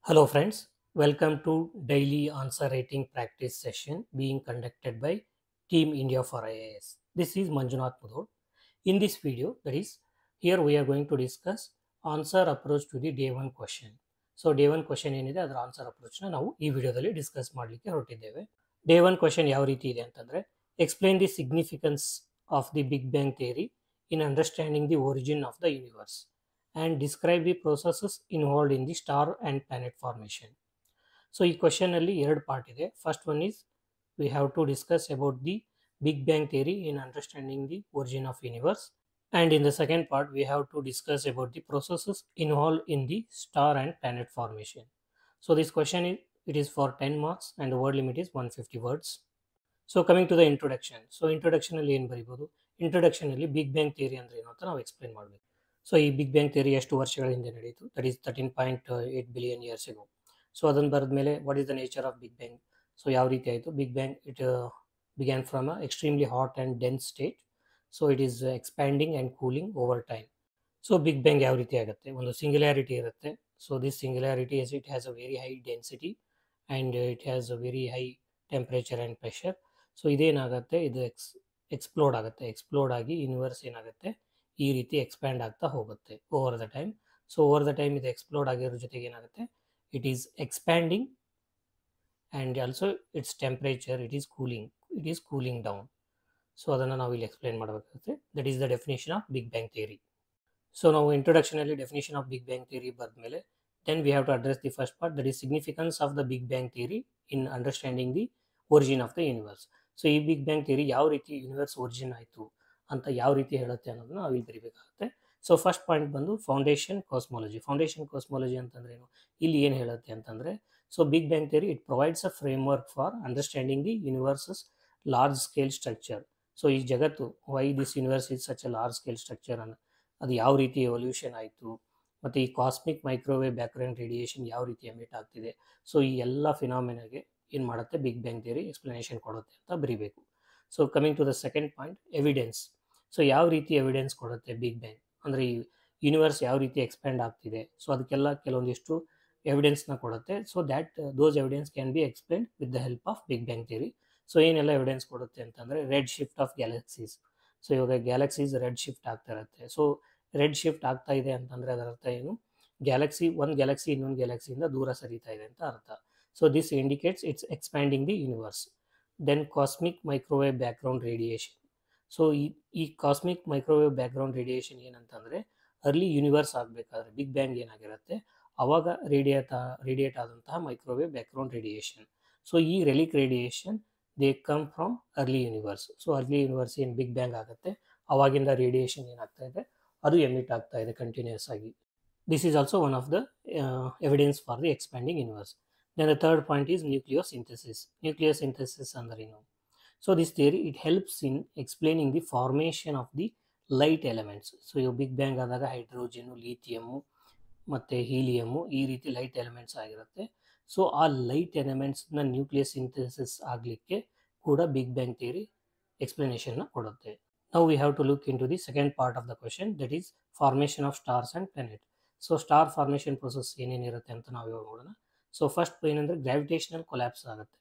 Hello friends, welcome to daily answer rating practice session being conducted by Team India for IAS. This is Manjunath Mudhod. In this video, that is, here we are going to discuss answer approach to the day 1 question. So day 1 question ಏನಿದೆ ಅದರ answer ಅಪ್ರೋಚ್ನ ನಾವು ಈ ವಿಡಿಯೋದಲ್ಲಿ discuss ಮಾಡಲಿಕ್ಕೆ ಹೊರಟಿದ್ದೇವೆ. Day 1 question ಯಾವ ರೀತಿ ಇದೆ ಅಂತಂದ್ರೆ explain the significance of the big bang theory in understanding the origin of the universe and describe the processes involved in the star and planet formation. So ಈ ಕ್ವೆಶ್ಚನ್ ಅಲ್ಲಿ ಎರಡು part ಇದೆ. First one is we have to discuss about the Big Bang theory in understanding the origin of universe, and in the second part we have to discuss about the processes involved in the star and planet formation. So this question is it is for 10 marks and the word limit is 150 words. So coming to the introduction. So introduction ಅಲ್ಲಿ ಏನು ಬರೀಬಹುದು? Introduction ಅಲ್ಲಿ big bang theory ಅಂದ್ರೆ ಏನು ಅಂತ ನಾವು explain ಮಾಡಬೇಕು. So ಈ big bang theory ಎಷ್ಟು ವರ್ಷಗಳ ಹಿಂದೆ ನಡೆಯಿತು? That is 13.8 billion years ago. So ಅದನ್ನು ಬರೆದ ಮೇಲೆ what is the nature of big bang? So ಯಾವ ರೀತಿ ಆಯಿತು big bang? It began from a extremely hot and dense state. So it is expanding and cooling over time. So big bang ಯಾವ ರೀತಿ ಆಗುತ್ತೆ? ಒಂದು ಸಿಂಗ್ಯುಲಾರಿಟಿ ಇರುತ್ತೆ. So this singularity is it has a very high density and it has a very high temperature and pressure. So ಇದೇನಾಗುತ್ತೆ, ಇದು explode ಆಗುತ್ತೆ. Explode ಆಗಿ universe ಏನಾಗುತ್ತೆ, ಈ ರೀತಿ ಎಕ್ಸ್ಪ್ಯಾಂಡ್ ಆಗ್ತಾ ಹೋಗುತ್ತೆ over the time. So over the time ಇದು explode ಆಗಿರೋ ಜೊತೆಗೆ ಏನಾಗುತ್ತೆ, it is expanding and also its temperature it is cooling down. So ಅದನ್ನು ನಾವು ಇಲ್ಲಿ ಎಕ್ಸ್ಪ್ಲೇನ್ ಮಾಡಬೇಕಾಗುತ್ತೆ. That is the definition of big bang theory. So ನಾವು ಇಂಟ್ರೊಡಕ್ಷನಲ್ಲಿ definition of big bang theory ಬರೆದ ಮೇಲೆ then we have to address the first part, that is significance of the big bang theory in understanding the origin of the universe. So ಈ big bang theory ಯಾವ ರೀತಿ universe origin ಆಯಿತು ಅಂತ ಯಾವ ರೀತಿ ಹೇಳುತ್ತೆ ಅನ್ನೋದನ್ನ ನಾವು ಇಲ್ಲಿ ಬರೀಬೇಕಾಗುತ್ತೆ. ಸೊ ಫಸ್ಟ್ ಪಾಯಿಂಟ್ ಬಂದು ಫೌಂಡೇಶನ್ ಕಾಸ್ಮಾಲಜಿ. ಫೌಂಡೇಶನ್ ಕಾಸ್ಮಾಲಜಿ ಅಂತಂದ್ರೆ ಏನು, ಇಲ್ಲಿ ಏನು ಹೇಳುತ್ತೆ ಅಂತಂದರೆ, so big bang theory it provides a framework for understanding the universe's large scale structure. So ಈ ಜಗತ್ತು why this universe is such a large scale structure ಅದು ಯಾವ ರೀತಿ ಎವಲ್ಯೂಷನ್ ಆಯಿತು, ಮತ್ತು ಈ ಕಾಸ್ಮಿಕ್ ಮೈಕ್ರೋವೇವ್ ಬ್ಯಾಕ್ಗ್ರೌಂಡ್ ರೇಡಿಯೇಷನ್ ಯಾವ ರೀತಿ ಎಮಿಟ್ ಆಗ್ತಿದೆ. ಸೊ ಈ ಎಲ್ಲ ಫಿನಾಮಿನಾಗೆ ಏನು ಮಾಡುತ್ತೆ ಬಿಗ್ ಬ್ಯಾಂಗ್ ಥಿಯರಿ ಎಕ್ಸ್ಪ್ಲನೇಷನ್ ಕೊಡುತ್ತೆ ಅಂತ ಬರೀಬೇಕು. So coming to the second point, evidence. So ಯಾವ ರೀತಿ ಎವಿಡೆನ್ಸ್ ಕೊಡುತ್ತೆ ಬಿಗ್ ಬ್ಯಾಂಗ್ ಅಂದರೆ ಈ ಯೂನಿವರ್ಸ್ ಯಾವ ರೀತಿ ಎಕ್ಸ್ಪ್ಯಾಂಡ್ ಆಗ್ತಿದೆ. ಸೊ ಅದಕ್ಕೆಲ್ಲ ಕೆಲವೊಂದಿಷ್ಟು ಎವಿಡೆನ್ಸ್ನ ಕೊಡುತ್ತೆ. So that those evidence can be explain with the help of big bang theory. So ಏನೆಲ್ಲ ಎವಿಡೆನ್ಸ್ ಕೊಡುತ್ತೆ ಅಂತಂದರೆ red shift of galaxies. So ಇವಾಗ ಗ್ಯಾಲಕ್ಸೀಸ್ ರೆಡ್ ಶಿಫ್ಟ್ ಆಗ್ತಾ ಇರುತ್ತೆ. ಸೊ ರೆಡ್ ಶಿಫ್ಟ್ ಆಗ್ತಾ ಇದೆ ಅಂತಂದರೆ ಅದರ ಅರ್ಥ ಏನು, ಒಂದು ಗ್ಯಾಲಕ್ಸಿ ಇನ್ನೊಂದು ಗ್ಯಾಲಕ್ಸಿಯಿಂದ ದೂರ ಸರಿತಾ ಇದೆ ಅಂತ ಅರ್ಥ. So this indicates it's expanding the universe. Then cosmic microwave background radiation. So ಈ ಕಾಸ್ಮಿಕ್ ಮೈಕ್ರೋವೇವ್ ಬ್ಯಾಕ್ಗ್ರೌಂಡ್ ರೇಡಿಯೇಷನ್ ಏನಂತಂದರೆ ಅರ್ಲಿ ಯೂನಿವರ್ಸ್ ಆಗಬೇಕಾದ್ರೆ ಬಿಗ್ ಬ್ಯಾಂಗ್ ಏನಾಗಿರುತ್ತೆ ಆವಾಗ ರೇಡಿಯೇಟ್ ಆದಂತಹ ಮೈಕ್ರೋವೇವ್ ಬ್ಯಾಕ್ಗ್ರೌಂಡ್ ರೇಡಿಯೇಷನ್. ಸೊ ಈ relic radiation they come from early universe. So early universe ಏನು big bang ಆಗುತ್ತೆ ಅವಾಗಿಂದ ರೇಡಿಯೇಷನ್ ಏನಾಗ್ತಾ ಇದೆ ಅದು ಎಮಿಟ್ ಆಗ್ತಾ ಇದೆ ಕಂಟಿನ್ಯೂಸ್ ಆಗಿ. This is also one of the evidence for the expanding universe. Then the third point is nucleosynthesis. Nucleosynthesis ಅಂದರೆ ಏನು? So this theory it helps in explaining the formation of the light elements. So ಇವು big bang ಆದಾಗ hydrogen, ಲಿಥಿಯಮ್ಮು ಮತ್ತು ಹೀಲಿಯಮ್ಮು ಈ ರೀತಿ light elements ಆಗಿರುತ್ತೆ. So ಆ light ಎಲಿಮೆಂಟ್ಸ್ನ nucleus ಆಗಲಿಕ್ಕೆ ಕೂಡ ಬಿಗ್ ಬ್ಯಾಂಗ್ ಥಿಯರಿ ಎಕ್ಸ್ಪ್ಲನೇಷನ್ನ ಕೊಡುತ್ತೆ. Now we have to look into the second part of the question, that is formation of stars and planet. So star formation process ಏನೇನಿರುತ್ತೆ ಅಂತ ನಾವು ಇವಾಗ ನೋಡೋಣ. ಸೊ ಫಸ್ಟ್ ಏನಂದರೆ ಗ್ರಾವಿಟೇಷನಲ್ ಕೊಲ್ಯಾಪ್ಸ್ ಆಗುತ್ತೆ.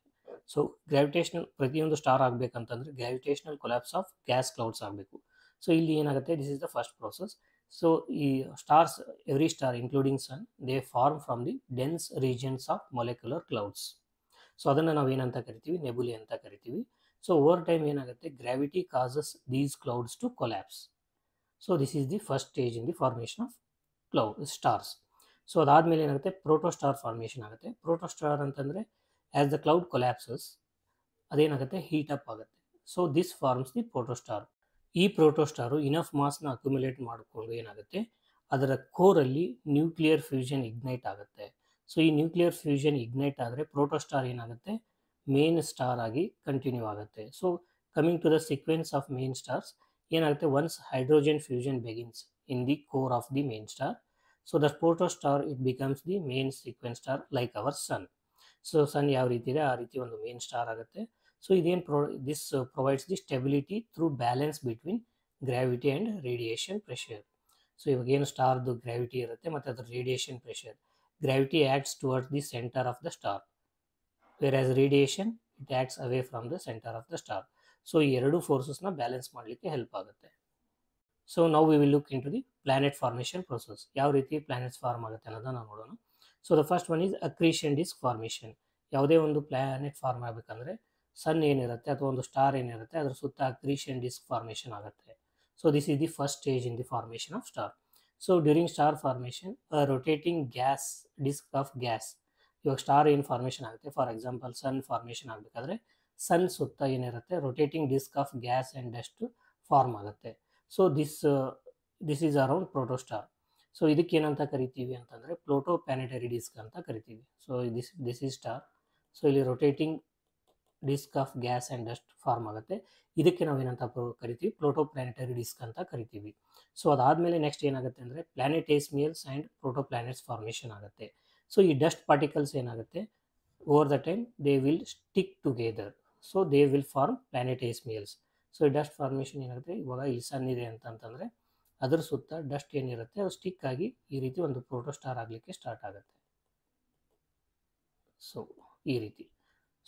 ಸೊ ಗ್ರಾವಿಟೇಷನಲ್ ಪ್ರತಿಯೊಂದು star ಆಗಬೇಕಂತಂದರೆ gravitational collapse of gas clouds ಆಗಬೇಕು. ಸೊ ಇಲ್ಲಿ ಏನಾಗುತ್ತೆ, this is the first process. So ಈ stars, every star including sun, they form from the dense regions of molecular clouds. So ಅದನ್ನು ನಾವು ಏನಂತ ಕರಿತೀವಿ, ನೆಬುಲಿ ಅಂತ ಕರಿತೀವಿ. ಸೊ ಓವರ್ ಟೈಮ್ ಏನಾಗುತ್ತೆ, gravity causes these clouds to collapse. So this is the first stage in the formation of stars. So ಅದಾದಮೇಲೆ ಏನಾಗುತ್ತೆ, ಪ್ರೋಟೋಸ್ಟಾರ್ formation ಆಗುತ್ತೆ. ಪ್ರೋಟೋಸ್ಟಾರ್ ಅಂತಂದರೆ ಆ್ಯಸ್ ದ ಕ್ಲೌಡ್ ಕೊಲ್ಯಾಪ್ಸಸ್ ಅದೇನಾಗುತ್ತೆ, ಹೀಟ್ ಅಪ್ ಆಗುತ್ತೆ. So this forms the protostar. ಈ protostar enough ಮಾಸ್ನ accumulate ಮಾಡಿಕೊಂಡು ಏನಾಗುತ್ತೆ, ಅದರ ಕೋರಲ್ಲಿ ನ್ಯೂಕ್ಲಿಯರ್ ಫ್ಯೂಷನ್ ಇಗ್ನೈಟ್ ಆಗುತ್ತೆ. ಸೊ ಈ ನ್ಯೂಕ್ಲಿಯರ್ ಫ್ಯೂಷನ್ ಇಗ್ನೈಟ್ ಆದರೆ ಪ್ರೋಟೋಸ್ಟಾರ್ ಏನಾಗುತ್ತೆ, ಮೇನ್ ಸ್ಟಾರ್ ಆಗಿ ಕಂಟಿನ್ಯೂ ಆಗುತ್ತೆ. So coming to the sequence of main stars ಏನಾಗುತ್ತೆ, once hydrogen fusion begins in the core of the main star, so the protostar it becomes the main sequence star like our sun. So sun ಯಾವ ರೀತಿ ಇದೆ ಆ ರೀತಿ ಒಂದು main star ಆಗುತ್ತೆ. So ಇದೇನು this provides the stability through balance between gravity and radiation pressure. So ಇವಾಗ ಏನು ಸ್ಟಾರ್ದು ಗ್ರಾವಿಟಿ ಇರುತ್ತೆ ಮತ್ತು ಅದರ radiation pressure gravity acts towards the center of the star, whereas radiation it acts away from the center of the star. So ಈ ಎರಡು ಫೋರ್ಸಸ್ನ balance ಮಾಡಲಿಕ್ಕೆ help ಆಗುತ್ತೆ. ಸೊ ನಾವು we will look into the planet formation process. ಯಾವ ರೀತಿ planets form ಆಗುತ್ತೆ ಅನ್ನೋದನ್ನ ನಾವು ನೋಡೋಣ. So the first one is accretion disc formation. ಯಾವುದೇ ಒಂದು ಪ್ಲಾನೆಟ್ ಫಾರ್ಮ್ ಆಗಬೇಕಂದ್ರೆ ಸನ್ ಏನಿರುತ್ತೆ ಅಥವಾ ಒಂದು ಸ್ಟಾರ್ ಏನಿರುತ್ತೆ ಅದರ ಸುತ್ತ ಅಕ್ರೀಷನ್ ಡಿಸ್ಕ್ ಫಾರ್ಮೇಷನ್ ಆಗುತ್ತೆ. So this is the first stage in the formation of star. So during star formation rotating gas disc of gas, ಇವಾಗ ಸ್ಟಾರ್ ಏನು ಫಾರ್ಮೇಷನ್ ಆಗುತ್ತೆ, ಫಾರ್ ಎಕ್ಸಾಂಪಲ್ ಸನ್ ಫಾರ್ಮೇಷನ್ ಆಗಬೇಕಾದ್ರೆ ಸನ್ ಸುತ್ತ ಏನಿರುತ್ತೆ rotating disc of gas and dust form ಆಗುತ್ತೆ. So this is around protostar. So ಇದಕ್ಕೆ ಏನಂತ ಕರಿತೀವಿ ಅಂತಂದರೆ ಪ್ಲೂಟೋ ಪ್ಲಾನೆಟರಿ ಡಿಸ್ಕ್ ಅಂತ ಕರಿತೀವಿ. So this is star. So ಇಲ್ಲಿ rotating disc of gas and dust form ಆಗುತ್ತೆ. ಇದಕ್ಕೆ ನಾವೇನಂತ ಕರಿತೀವಿ ಪ್ಲೂಟೋ ಪ್ಲಾನೆಟರಿ ಡಿಸ್ಕ್ ಅಂತ ಕರಿತೀವಿ. ಸೊ ಅದಾದಮೇಲೆ ನೆಕ್ಸ್ಟ್ ಏನಾಗುತ್ತೆ ಅಂದರೆ planetesimals and protoplanets formation ಆಗುತ್ತೆ. ಸೊ ಈ ಡಸ್ಟ್ ಪಾರ್ಟಿಕಲ್ಸ್ ಏನಾಗುತ್ತೆ over the time they will stick together, so they will form planetesimals. So ಈ ಡಸ್ಟ್ ಫಾರ್ಮೇಷನ್ ಏನಾಗುತ್ತೆ, ಇವಾಗ ಇಲ್ಲಿ ಸನ್ ಇದೆ ಅಂತಂತಂದರೆ ಅದರ ಸುತ್ತ ಡಸ್ಟ್ ಏನಿರುತ್ತೆ ಅದು ಸ್ಟಿಕ್ ಆಗಿ ಈ ರೀತಿ ಒಂದು ಪ್ರೋಟೋಸ್ಟಾರ್ ಆಗಲಿಕ್ಕೆ ಸ್ಟಾರ್ಟ್ ಆಗುತ್ತೆ. ಸೊ ಈ ರೀತಿ.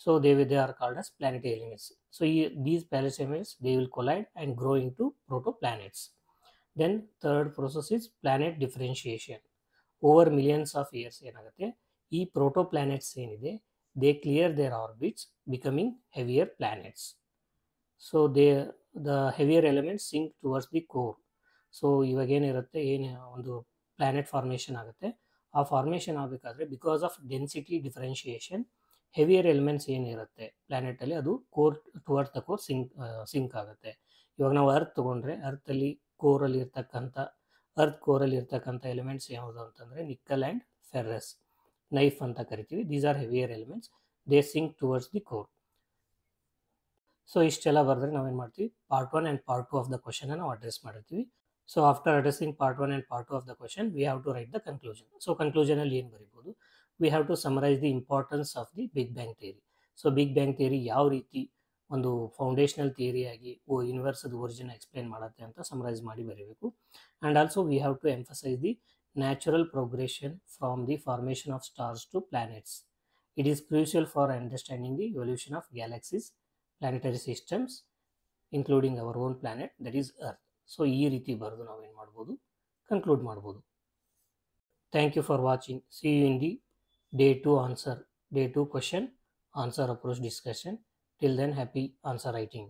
So they are called as planetary elements. So these planetary elements they will collide and grow into protoplanets. Then third process is planet differentiation. Over millions of years ಏನಾಗುತ್ತೆ ಈ ಪ್ರೋಟೋಪ್ಲಾನೆಟ್ಸ್ ಏನಿದೆ they clear their orbits becoming heavier planets. So the heavier elements sink towards the core. So ಇವಾಗ ಏನಿರುತ್ತೆ ಏನು ಒಂದು planet formation ಆಗುತ್ತೆ, ಆ formation ಆಗಬೇಕಾದ್ರೆ because of density differentiation heavier elements ಏನಿರುತ್ತೆ ಪ್ಲಾನೆಟಲ್ಲಿ ಅದು core towards the core sink ಆಗುತ್ತೆ. ಇವಾಗ ನಾವು ಅರ್ತ್ ತೊಗೊಂಡ್ರೆ ಅರ್ಥಲ್ಲಿ ಕೋರಲ್ಲಿ ಇರ್ತಕ್ಕಂಥ ಎಲಿಮೆಂಟ್ಸ್ ಯಾವುದು ಅಂತಂದರೆ ನಿಕ್ಕಲ್ ಆ್ಯಂಡ್ ಫೆರ್ರಸ್, ನೈಫ್ ಅಂತ ಕರಿತೀವಿ. These are heavier elements, they sink towards the core. So ಇಷ್ಟೆಲ್ಲ ಬರೆದ್ರೆ ನಾವೇನು ಮಾಡ್ತೀವಿ, part 1 and part 2 of the question ನಾವು ಅಡ್ರೆಸ್ ಮಾಡಿರ್ತೀವಿ. So after addressing part 1 and part 2 of the question we have to write the conclusion. So ಕನ್ಕ್ಲೂಷನಲ್ಲಿ ಏನು ಬರೀಬೋದು, we have to summarise the importance of the big bang theory. So big bang theory ಯಾವ ರೀತಿ ಒಂದು foundational ಥಿಯರಿಯಾಗಿ ಯೂನಿವರ್ಸದ origin explain ಮಾಡುತ್ತೆ ಅಂತ summarise ಮಾಡಿ ಬರೀಬೇಕು. And also we have to emphasise the natural progression from the formation of stars to planets. It is crucial for understanding the evolution of galaxies, planetary systems including our own planet that is Earth. So ಈ ರೀತಿ ಬರೆದು ನಾವೇನು ಮಾಡ್ಬೋದು, conclude ಮಾಡ್ಬೋದು. Thank you for watching. See you in the day 2 question answer approach discussion. Till then, happy answer writing.